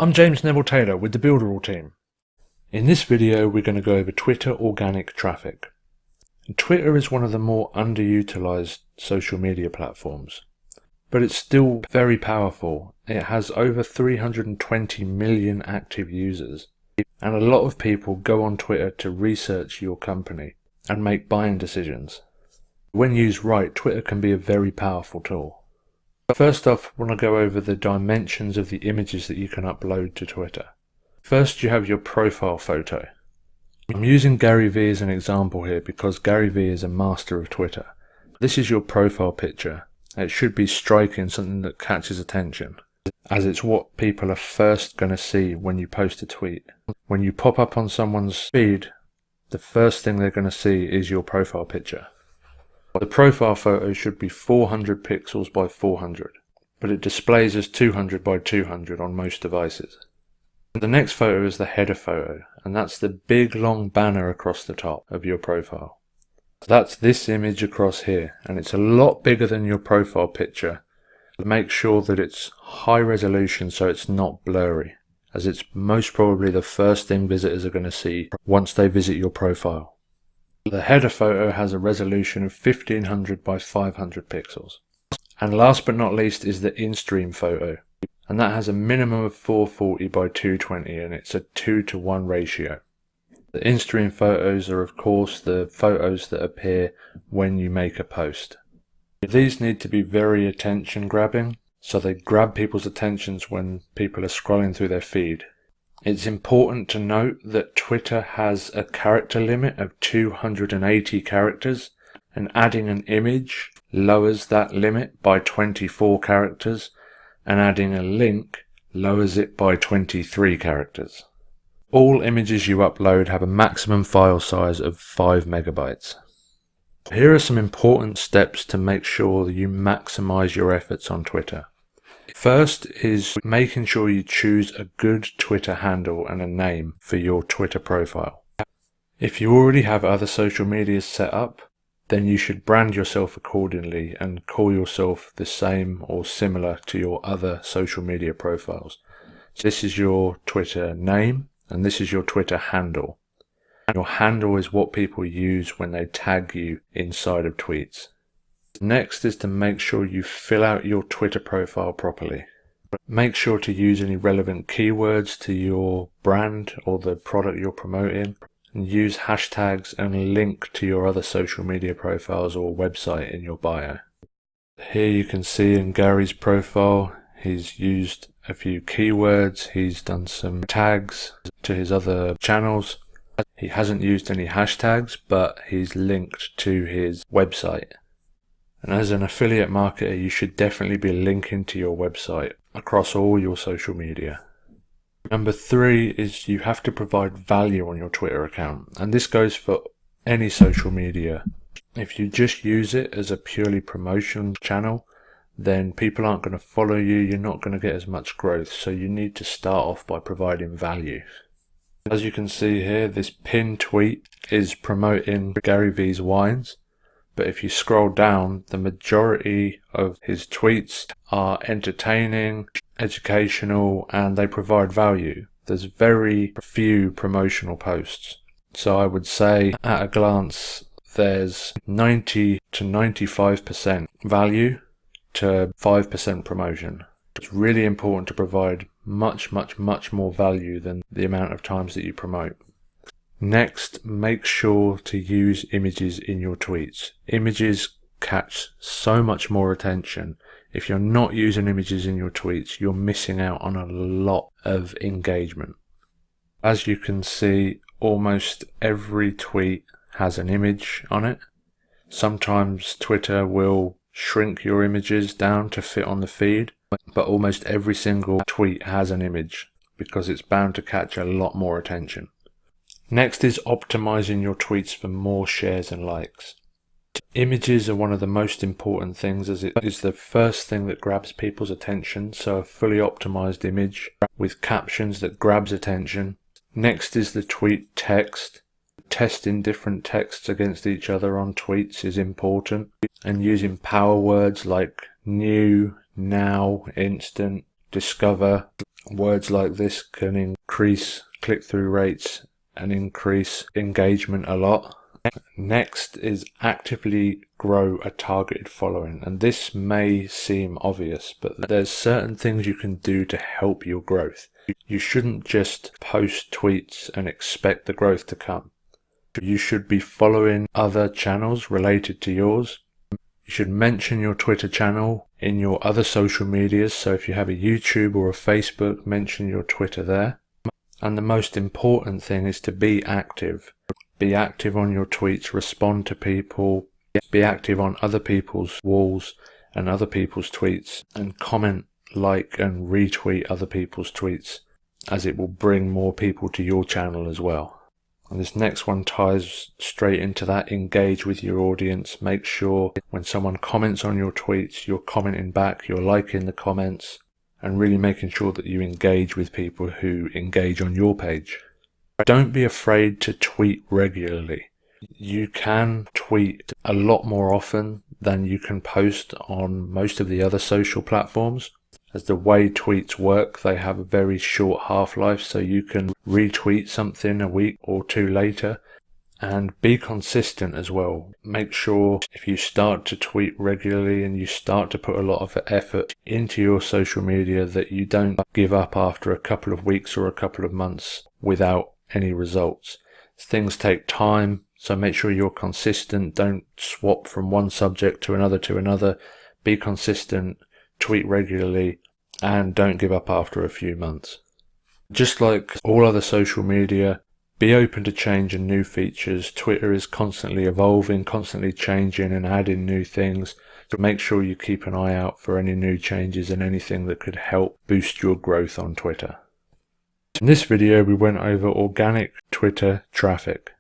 I'm James Neville Taylor with the Builderall team. In this video we're going to go over Twitter organic traffic. Twitter is one of the more underutilized social media platforms, but it's still very powerful. It has over 320 million active users, and a lot of people go on Twitter to research your company and make buying decisions. When used right, Twitter can be a very powerful tool. First off, I want to go over the dimensions of the images that you can upload to Twitter. First, you have your profile photo. I'm using Gary Vee as an example here because Gary Vee is a master of Twitter. This is your profile picture. It should be striking, something that catches attention, as it's what people are first going to see when you post a tweet. When you pop up on someone's feed, the first thing they're going to see is your profile picture. The profile photo should be 400 pixels by 400, but it displays as 200 by 200 on most devices. The next photo is the header photo, and that's the big long banner across the top of your profile. That's this image across here, and it's a lot bigger than your profile picture. Make sure that it's high resolution so it's not blurry, as it's most probably the first thing visitors are going to see once they visit your profile. The header photo has a resolution of 1500 by 500 pixels. And last but not least is the in-stream photo, and that has a minimum of 440 by 220, and it's a 2:1 ratio. The in-stream photos are of course the photos that appear when you make a post. These need to be very attention grabbing, so they grab people's attentions when people are scrolling through their feed. It's important to note that Twitter has a character limit of 280 characters, and adding an image lowers that limit by 24 characters, and adding a link lowers it by 23 characters. All images you upload have a maximum file size of 5 megabytes. Here are some important steps to make sure that you maximize your efforts on Twitter. First is making sure you choose a good Twitter handle and a name for your Twitter profile. If you already have other social medias set up, then you should brand yourself accordingly and call yourself the same or similar to your other social media profiles. So this is your Twitter name and this is your Twitter handle. Your handle is what people use when they tag you inside of tweets. Next is to make sure you fill out your Twitter profile properly. Make sure to use any relevant keywords to your brand or the product you're promoting, and use hashtags and link to your other social media profiles or website in your bio. Here you can see in Gary's profile, he's used a few keywords, he's done some tags to his other channels. He hasn't used any hashtags, but he's linked to his website. And as an affiliate marketer, you should definitely be linking to your website across all your social media. Number 3 is you have to provide value on your Twitter account, and this goes for any social media. If you just use it as a purely promotion channel, then people aren't going to follow you, you're not going to get as much growth, so you need to start off by providing value. As you can see here, this pinned tweet is promoting Gary Vee's wines. But if you scroll down, the majority of his tweets are entertaining, educational, and they provide value. There's very few promotional posts. So I would say at a glance, there's 90 to 95% value to 5% promotion. It's really important to provide much more value than the amount of times that you promote. Next, make sure to use images in your tweets. Images catch so much more attention. If you're not using images in your tweets, you're missing out on a lot of engagement. As you can see, almost every tweet has an image on it. Sometimes Twitter will shrink your images down to fit on the feed, but almost every single tweet has an image because it's bound to catch a lot more attention. Next is optimizing your tweets for more shares and likes. Images are one of the most important things, as it is the first thing that grabs people's attention, so a fully optimized image with captions that grabs attention. Next is the tweet text. Testing different texts against each other on tweets is important, and using power words like new, now, instant discover. Words like this can increase click-through rates and increase engagement a lot. Next is actively grow a targeted following, and this may seem obvious, but there's certain things you can do to help your growth. You shouldn't just post tweets and expect the growth to come. You should be following other channels related to yours. You should mention your Twitter channel in your other social medias, so if you have a YouTube or a Facebook, mention your Twitter there. And the most important thing is to be active. Be active on your tweets, respond to people, be active on other people's walls and other people's tweets, and comment, like and retweet other people's tweets, as it will bring more people to your channel as well. And this next one ties straight into that. Engage with your audience. Make sure when someone comments on your tweets, you're commenting back, you're liking the comments, and really making sure that you engage with people who engage on your page. Don't be afraid to tweet regularly. You can tweet a lot more often than you can post on most of the other social platforms. As the way tweets work, they have a very short half-life, so you can retweet something a week or two later. And be consistent as well. Make sure if you start to tweet regularly and you start to put a lot of effort into your social media, that you don't give up after a couple of weeks or a couple of months without any results. Things take time, so make sure you're consistent. Don't swap from one subject to another. Be consistent, tweet regularly, and don't give up after a few months. Just like all other social media, be open to change and new features. Twitter is constantly evolving, constantly changing and adding new things. So make sure you keep an eye out for any new changes and anything that could help boost your growth on Twitter. In this video, we went over organic Twitter traffic.